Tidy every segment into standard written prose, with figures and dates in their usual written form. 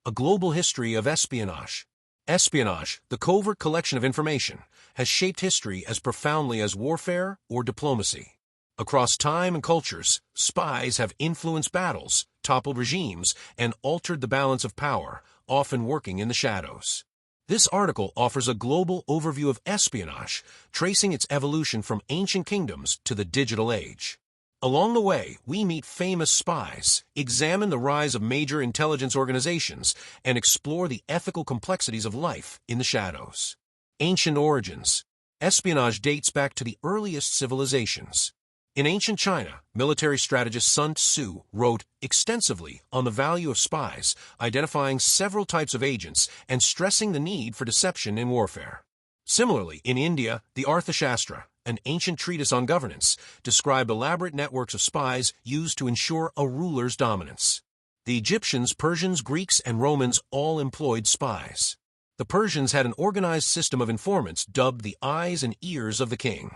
A Global History of Espionage. Espionage, the covert collection of information, has shaped history as profoundly as warfare or diplomacy. Across time and cultures, spies have influenced battles, toppled regimes, and altered the balance of power, often working in the shadows. This article offers a global overview of espionage, tracing its evolution from ancient kingdoms to the digital age. Along the way, we meet famous spies, examine the rise of major intelligence organizations, and explore the ethical complexities of life in the shadows. Ancient origins. Espionage dates back to the earliest civilizations. In ancient China, military strategist Sun Tzu wrote extensively on the value of spies, identifying several types of agents and stressing the need for deception in warfare. Similarly, in India, the Arthashastra, an ancient treatise on governance, described elaborate networks of spies used to ensure a ruler's dominance. The Egyptians, Persians, Greeks, and Romans all employed spies. The Persians had an organized system of informants dubbed the eyes and ears of the king.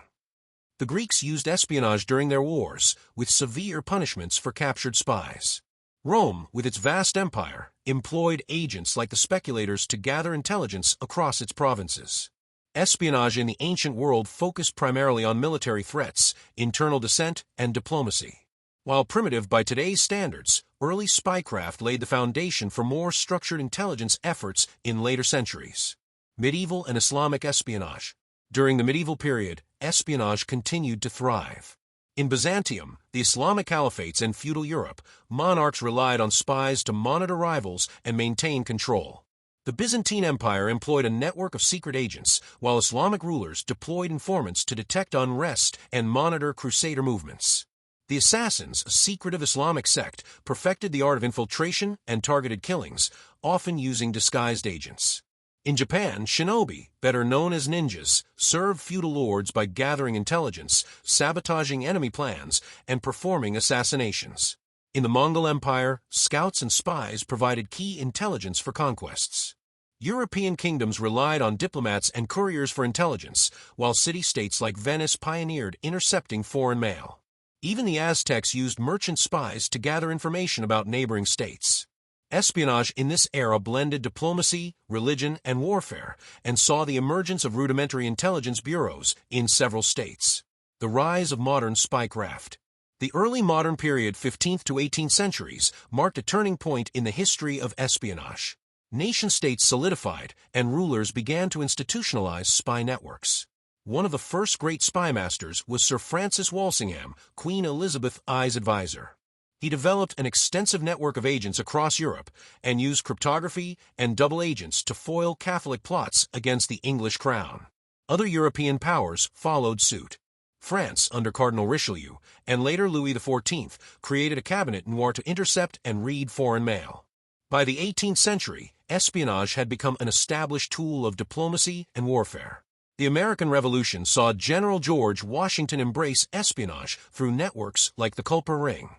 The Greeks used espionage during their wars, with severe punishments for captured spies. Rome, with its vast empire, employed agents like the speculators to gather intelligence across its provinces. Espionage in the ancient world focused primarily on military threats, internal dissent, and diplomacy. While primitive by today's standards, early spycraft laid the foundation for more structured intelligence efforts in later centuries. Medieval and Islamic espionage. During the medieval period, espionage continued to thrive. In Byzantium, the Islamic caliphates, and feudal Europe, monarchs relied on spies to monitor rivals and maintain control. The Byzantine Empire employed a network of secret agents, while Islamic rulers deployed informants to detect unrest and monitor crusader movements. The Assassins, a secretive Islamic sect, perfected the art of infiltration and targeted killings, often using disguised agents. In Japan, shinobi, better known as ninjas, served feudal lords by gathering intelligence, sabotaging enemy plans, and performing assassinations. In the Mongol Empire, scouts and spies provided key intelligence for conquests. European kingdoms relied on diplomats and couriers for intelligence, while city-states like Venice pioneered intercepting foreign mail. Even the Aztecs used merchant spies to gather information about neighboring states. Espionage in this era blended diplomacy, religion, and warfare, and saw the emergence of rudimentary intelligence bureaus in several states. The rise of modern spycraft. The early modern period, 15th to 18th centuries, marked a turning point in the history of espionage. Nation-states solidified, and rulers began to institutionalize spy networks. One of the first great spy masters was Sir Francis Walsingham, Queen Elizabeth I's advisor. He developed an extensive network of agents across Europe and used cryptography and double agents to foil Catholic plots against the English crown. Other European powers followed suit. France, under Cardinal Richelieu, and later Louis XIV, created a cabinet noir to intercept and read foreign mail. By the 18th century, espionage had become an established tool of diplomacy and warfare. The American Revolution saw General George Washington embrace espionage through networks like the Culper Ring.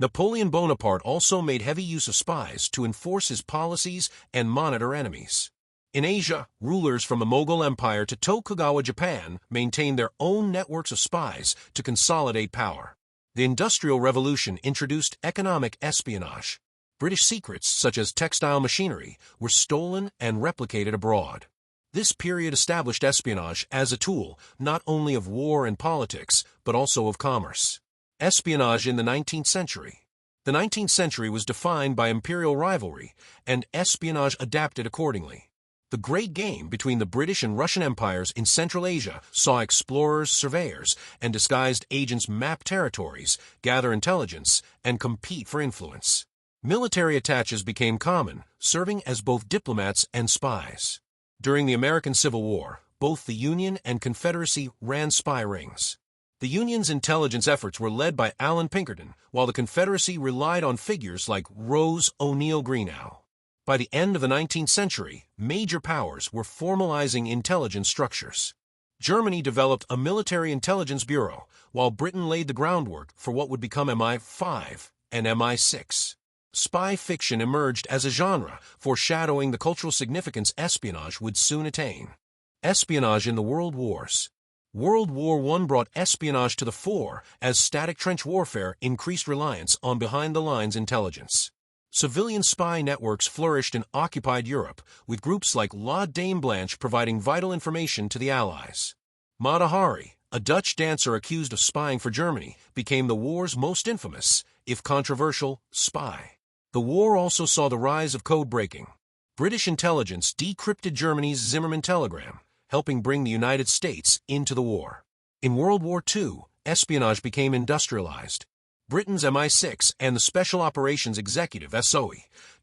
Napoleon Bonaparte also made heavy use of spies to enforce his policies and monitor enemies. In Asia, rulers from the Mughal Empire to Tokugawa Japan maintained their own networks of spies to consolidate power. The Industrial Revolution introduced economic espionage. British secrets, such as textile machinery, were stolen and replicated abroad. This period established espionage as a tool not only of war and politics, but also of commerce. Espionage in the 19th century. The 19th century was defined by imperial rivalry, and espionage adapted accordingly. The Great Game between the British and Russian empires in Central Asia saw explorers, surveyors, and disguised agents map territories, gather intelligence, and compete for influence. Military attaches became common, serving as both diplomats and spies. During the American Civil War, both the Union and Confederacy ran spy rings. The Union's intelligence efforts were led by Allan Pinkerton, while the Confederacy relied on figures like Rose O'Neal Greenough. By the end of the 19th century, major powers were formalizing intelligence structures. Germany developed a military intelligence bureau, while Britain laid the groundwork for what would become MI5 and MI6. Spy fiction emerged as a genre, foreshadowing the cultural significance espionage would soon attain. Espionage in the World Wars. World War I brought espionage to the fore as static trench warfare increased reliance on behind-the-lines intelligence. Civilian spy networks flourished in occupied Europe, with groups like La Dame Blanche providing vital information to the Allies. Mata Hari, a Dutch dancer accused of spying for Germany, became the war's most infamous, if controversial, spy. The war also saw the rise of code breaking. British intelligence decrypted Germany's Zimmermann telegram, helping bring the United States into the war. In World War II, espionage became industrialized. Britain's MI6 and the Special Operations Executive (SOE)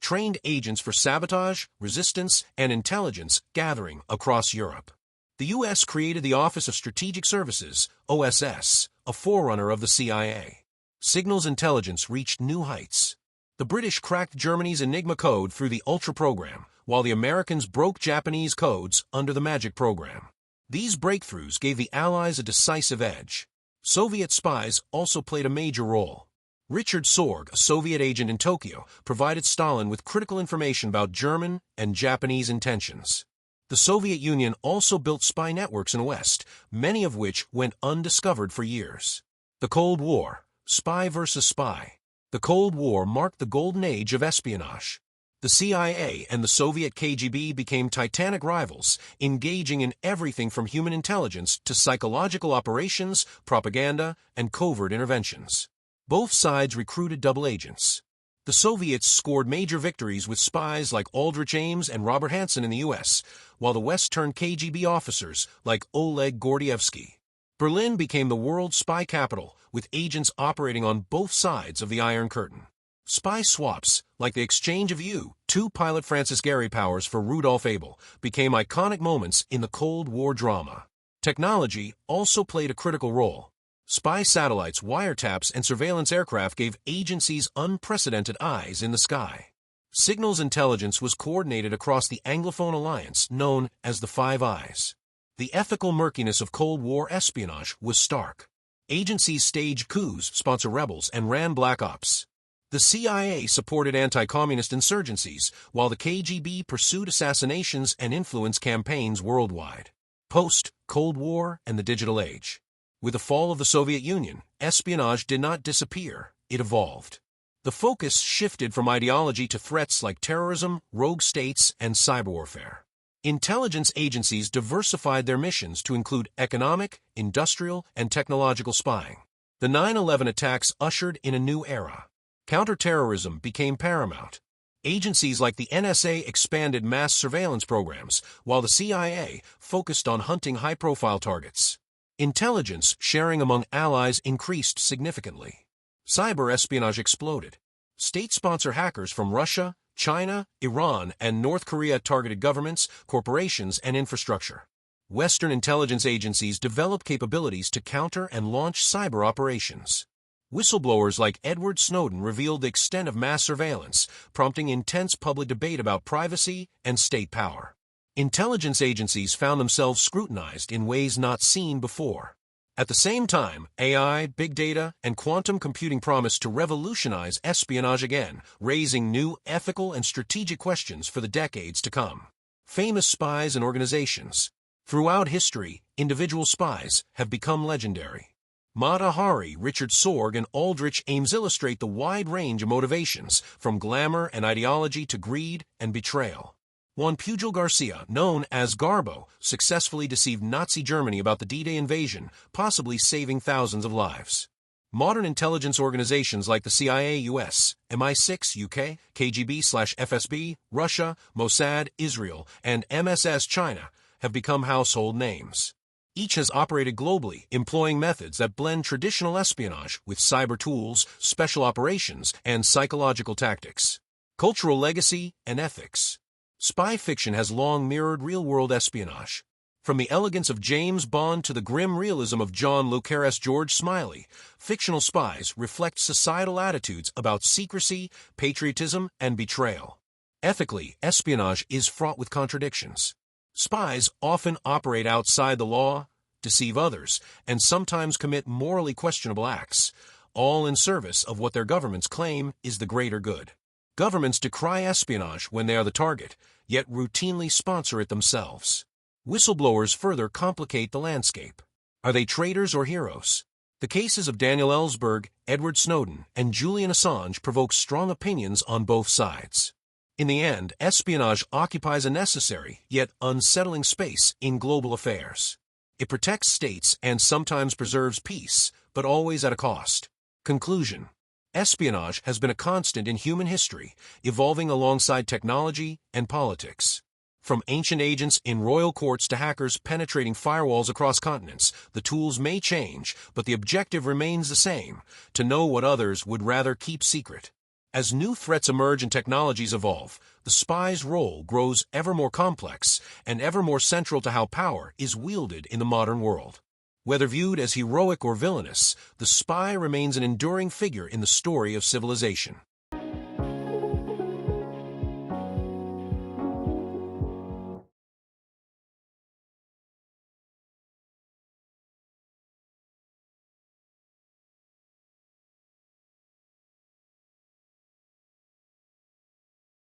trained agents for sabotage, resistance, and intelligence gathering across Europe. The U.S. created the Office of Strategic Services (OSS), a forerunner of the CIA. Signals intelligence reached new heights. The British cracked Germany's Enigma code through the Ultra program, while the Americans broke Japanese codes under the Magic program. These breakthroughs gave the Allies a decisive edge. Soviet spies also played a major role. Richard Sorge, a Soviet agent in Tokyo, provided Stalin with critical information about German and Japanese intentions. The Soviet Union also built spy networks in the West, many of which went undiscovered for years. The Cold War, spy versus spy. The Cold War marked the golden age of espionage. The CIA and the Soviet KGB became titanic rivals, engaging in everything from human intelligence to psychological operations, propaganda, and covert interventions. Both sides recruited double agents. The Soviets scored major victories with spies like Aldrich Ames and Robert Hanssen in the U.S., while the West turned KGB officers like Oleg Gordievsky. Berlin became the world's spy capital, with agents operating on both sides of the Iron Curtain. Spy swaps, like the exchange of U-2 pilot Francis Gehry powers for Rudolf Abel, became iconic moments in the Cold War drama. Technology also played a critical role. Spy satellites, wiretaps, and surveillance aircraft gave agencies unprecedented eyes in the sky. Signals intelligence was coordinated across the Anglophone alliance known as the Five Eyes. The ethical murkiness of Cold War espionage was stark. Agencies staged coups, sponsored rebels, and ran black ops. The CIA supported anti-communist insurgencies, while the KGB pursued assassinations and influence campaigns worldwide. Post-Cold War and the digital age. With the fall of the Soviet Union, espionage did not disappear, it evolved. The focus shifted from ideology to threats like terrorism, rogue states, and cyber warfare. Intelligence agencies diversified their missions to include economic, industrial, and technological spying. The 9/11 attacks ushered in a new era. Counterterrorism became paramount. Agencies like the NSA expanded mass surveillance programs, while the CIA focused on hunting high-profile targets. Intelligence sharing among allies increased significantly. Cyber espionage exploded. State-sponsored hackers from Russia, China, Iran, and North Korea targeted governments, corporations, and infrastructure. Western intelligence agencies developed capabilities to counter and launch cyber operations. Whistleblowers like Edward Snowden revealed the extent of mass surveillance, prompting intense public debate about privacy and state power. Intelligence agencies found themselves scrutinized in ways not seen before. At the same time, AI, big data, and quantum computing promised to revolutionize espionage again, raising new ethical and strategic questions for the decades to come. Famous spies and organizations. Throughout history, individual spies have become legendary. Mata Hari, Richard Sorge, and Aldrich Ames illustrate the wide range of motivations, from glamour and ideology to greed and betrayal. Juan Pujol Garcia, known as Garbo, successfully deceived Nazi Germany about the D-Day invasion, possibly saving thousands of lives. Modern intelligence organizations like the CIA US, MI6 UK, KGB/FSB, Russia, Mossad, Israel, and MSS China have become household names. Each has operated globally, employing methods that blend traditional espionage with cyber tools, special operations, and psychological tactics. Cultural legacy and ethics. Spy fiction has long mirrored real-world espionage. From the elegance of James Bond to the grim realism of John le Carré's George Smiley, fictional spies reflect societal attitudes about secrecy, patriotism, and betrayal. Ethically, espionage is fraught with contradictions. Spies often operate outside the law, deceive others, and sometimes commit morally questionable acts, all in service of what their governments claim is the greater good. Governments decry espionage when they are the target, yet routinely sponsor it themselves. Whistleblowers further complicate the landscape. Are they traitors or heroes? The cases of Daniel Ellsberg, Edward Snowden, and Julian Assange provoke strong opinions on both sides. In the end, espionage occupies a necessary, yet unsettling space in global affairs. It protects states and sometimes preserves peace, but always at a cost. Conclusion: espionage has been a constant in human history, evolving alongside technology and politics. From ancient agents in royal courts to hackers penetrating firewalls across continents, the tools may change, but the objective remains the same: to know what others would rather keep secret. As new threats emerge and technologies evolve, the spy's role grows ever more complex and ever more central to how power is wielded in the modern world. Whether viewed as heroic or villainous, the spy remains an enduring figure in the story of civilization.